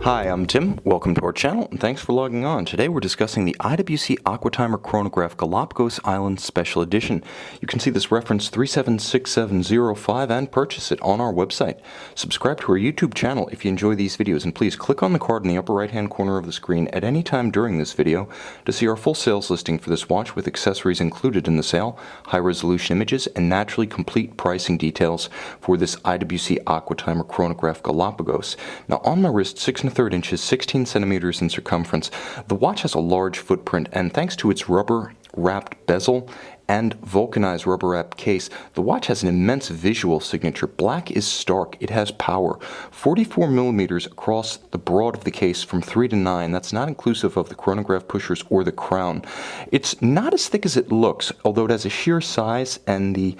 Hi, I'm Tim. Welcome to our channel, and thanks for logging on. Today we're discussing the IWC Aquatimer Chronograph Galapagos Islands Special Edition. You can see this reference 376705 and purchase it on our website. Subscribe to our YouTube channel if you enjoy these videos, and please click on the card in the upper right-hand corner of the screen at any time during this video to see our full sales listing for this watch with accessories included in the sale, high-resolution images, and naturally complete pricing details for this IWC Aquatimer Chronograph Galapagos. Now, on my wrist, 6 1/3 inches, 16 centimeters in circumference. The watch has a large footprint, and thanks to its rubber-wrapped bezel and vulcanized rubber-wrapped case, the watch has an immense visual signature. Black is stark. It has power. 44 millimeters across the broad of the case from 3 to 9. That's not inclusive of the chronograph pushers or the crown. It's not as thick as it looks, although it has a sheer size, and the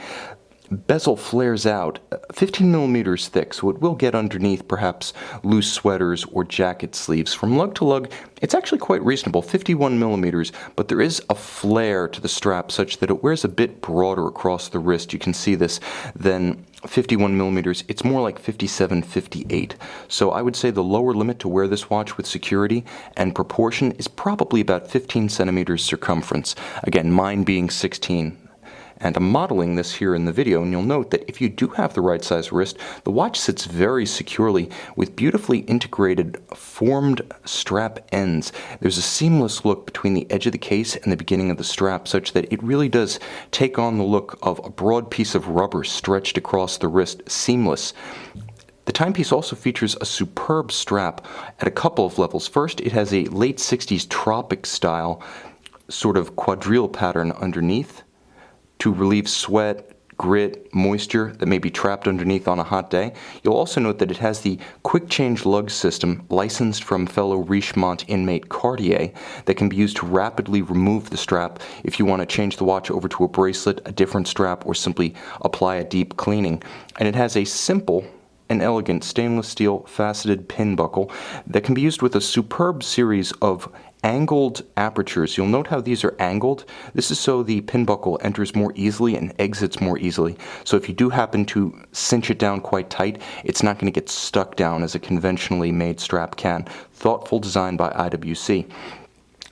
bezel flares out 15 millimeters thick, so it will get underneath perhaps loose sweaters or jacket sleeves. From lug to lug, it's actually quite reasonable, 51 millimeters, but there is a flare to the strap such that it wears a bit broader across the wrist. You can see this than 51 millimeters. It's more like 57, 58. So I would say the lower limit to wear this watch with security and proportion is probably about 15 centimeters circumference. Again, mine being 16. And I'm modeling this here in the video, and you'll note that if you do have the right size wrist, the watch sits very securely with beautifully integrated formed strap ends. There's a seamless look between the edge of the case and the beginning of the strap, such that it really does take on the look of a broad piece of rubber stretched across the wrist, seamless. The timepiece also features a superb strap at a couple of levels. First, it has a late 60s tropic style sort of quadrille pattern underneath to relieve sweat, grit, moisture that may be trapped underneath on a hot day. You'll also note that it has the quick change lug system licensed from fellow Richemont inmate Cartier that can be used to rapidly remove the strap if you want to change the watch over to a bracelet, a different strap, or simply apply a deep cleaning. And it has a simple and elegant stainless steel faceted pin buckle that can be used with a superb series of angled apertures. You'll note how these are angled. This is so the pin buckle enters more easily and exits more easily. So if you do happen to cinch it down quite tight, it's not going to get stuck down as a conventionally made strap can. Thoughtful design by IWC.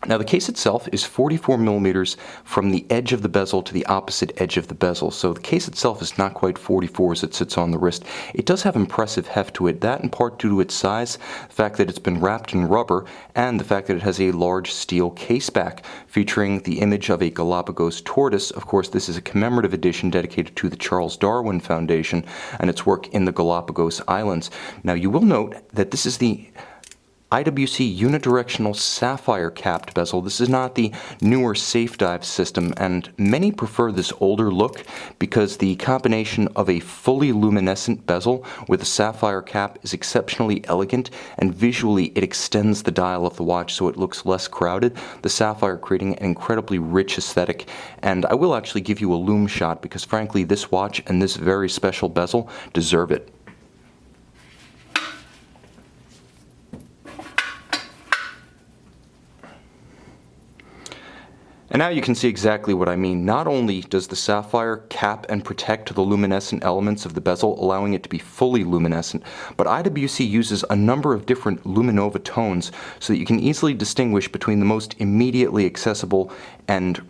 Now, the case itself is 44 millimeters from the edge of the bezel to the opposite edge of the bezel. So the case itself is not quite 44 as it sits on the wrist. It does have impressive heft to it, that in part due to its size, the fact that it's been wrapped in rubber, and the fact that it has a large steel case back featuring the image of a Galapagos Tortoise. Of course, this is a commemorative edition dedicated to the Charles Darwin Foundation and its work in the Galapagos Islands. Now, you will note that this is the IWC unidirectional sapphire capped bezel. This is not the newer safe dive system, and many prefer this older look because the combination of a fully luminescent bezel with a sapphire cap is exceptionally elegant, and visually it extends the dial of the watch so it looks less crowded, the sapphire creating an incredibly rich aesthetic. And I will actually give you a lume shot because frankly this watch and this very special bezel deserve it. And now you can see exactly what I mean. Not only does the sapphire cap and protect the luminescent elements of the bezel, allowing it to be fully luminescent, but IWC uses a number of different luminova tones so that you can easily distinguish between the most immediately accessible and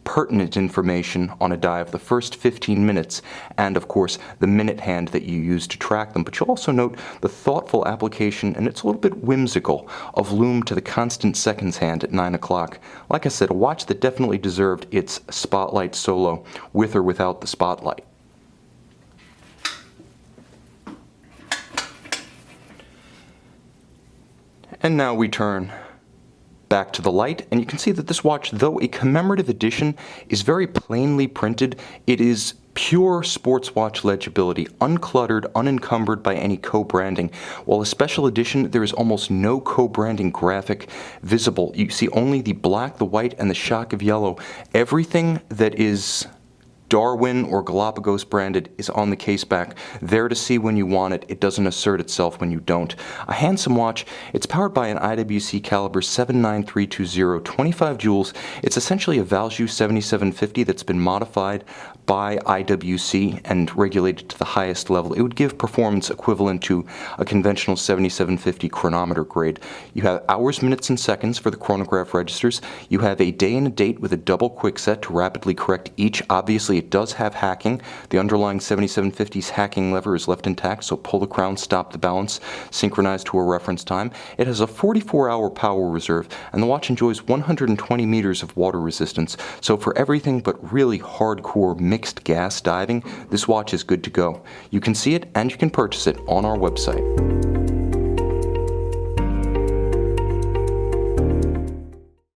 pertinent information on a dive, the first 15 minutes, and of course the minute hand that you use to track them. But you'll also note the thoughtful application, and it's a little bit whimsical, of lume to the constant seconds hand at 9 o'clock. Like I said, a watch that definitely deserved its spotlight solo, with or without the spotlight. And now we turn back to the light, and you can see that this watch, though a commemorative edition, is very plainly printed. It is pure sports watch legibility, uncluttered, unencumbered by any co-branding. While a special edition, there is almost no co-branding graphic visible. You see only the black, the white, and the shock of yellow. Everything that is Darwin or Galapagos branded is on the case back, there to see when you want it. It doesn't assert itself when you don't. A handsome watch. It's powered by an IWC caliber 79320, 25 joules. It's essentially a Valjoux 7750 that's been modified by IWC and regulated to the highest level, it would give performance equivalent to a conventional 7750 chronometer grade. You have hours, minutes, and seconds for the chronograph registers. You have a day and a date with a double quickset to rapidly correct each. Obviously, it does have hacking. The underlying 7750's hacking lever is left intact, so pull the crown, stop the balance, synchronize to a reference time. It has a 44-hour power reserve, and the watch enjoys 120 meters of water resistance. So for everything but really hardcore mixed gas diving, this watch is good to go. You can see it and you can purchase it on our website.